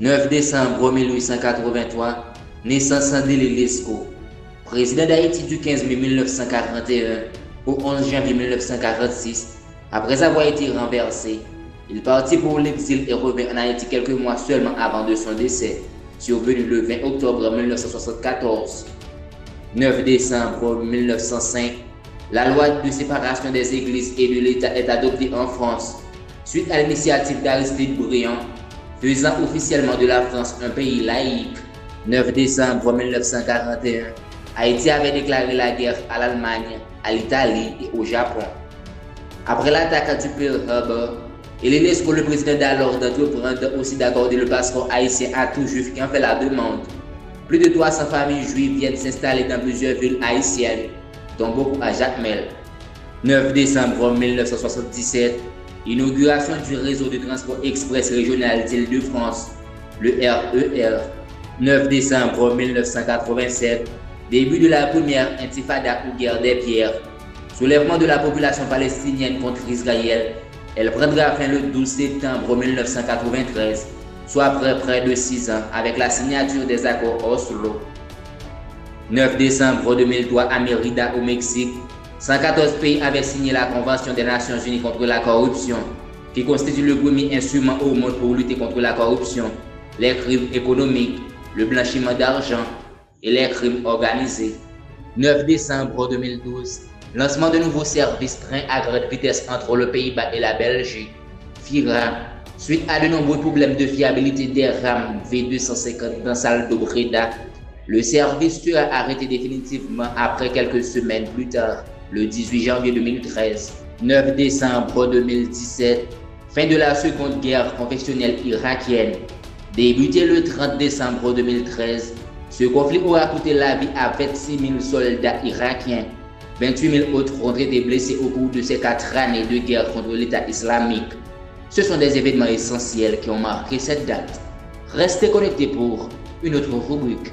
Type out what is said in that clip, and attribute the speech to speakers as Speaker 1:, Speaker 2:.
Speaker 1: 9 décembre 1883, naissance Sandrine Lescaut, président d'Haïti du 15 mai 1941 au 11 janvier 1946. Après avoir été renversé, il partit pour l'exil et revint en Haïti quelques mois seulement avant de son décès, survenu le 20 octobre 1974. 9 décembre 1905, la loi de séparation des églises et de l'État est adoptée en France, suite à l'initiative d'Aristide Briand, faisant officiellement de la France un pays laïque. 9 décembre 1941, Haïti avait déclaré la guerre à l'Allemagne, à l'Italie et au Japon. Après l'attaque du Pearl Harbor, Hélène Lescaut, le président d'alors, d'entreprendre aussi d'accorder le passeport haïtien à tout juif qui en fait la demande. Plus de 300 familles juives viennent s'installer dans plusieurs villes haïtiennes, dont beaucoup à Jacmel. 9 décembre 1977, inauguration du réseau de transport express régional d'Île-de-France, le RER. 9 décembre 1987, début de la première intifada ou guerre des pierres. Soulèvement de la population palestinienne contre Israël. Elle prendra fin le 12 septembre 1993, soit après près de 6 ans, avec la signature des accords Oslo. 9 décembre 2003 à Mérida au Mexique, 114 pays avaient signé la Convention des Nations Unies contre la corruption, qui constitue le premier instrument au monde pour lutter contre la corruption, les crimes économiques, le blanchiment d'argent et les crimes organisés. 9 décembre 2012, lancement de nouveaux services trains à grande vitesse entre le Pays-Bas et la Belgique, FIRA, suite à de nombreux problèmes de fiabilité des rames V250 dans Saldo Breda. Le service sera arrêté définitivement après quelques semaines plus tard, le 18 janvier 2013. 9 décembre 2017, fin de la seconde guerre confessionnelle irakienne. Débuté le 30 décembre 2013, ce conflit aura coûté la vie à 26 000 soldats irakiens. 28 000 autres ont été blessés au cours de ces 4 années de guerre contre l'État islamique. Ce sont des événements essentiels qui ont marqué cette date. Restez connectés pour une autre rubrique.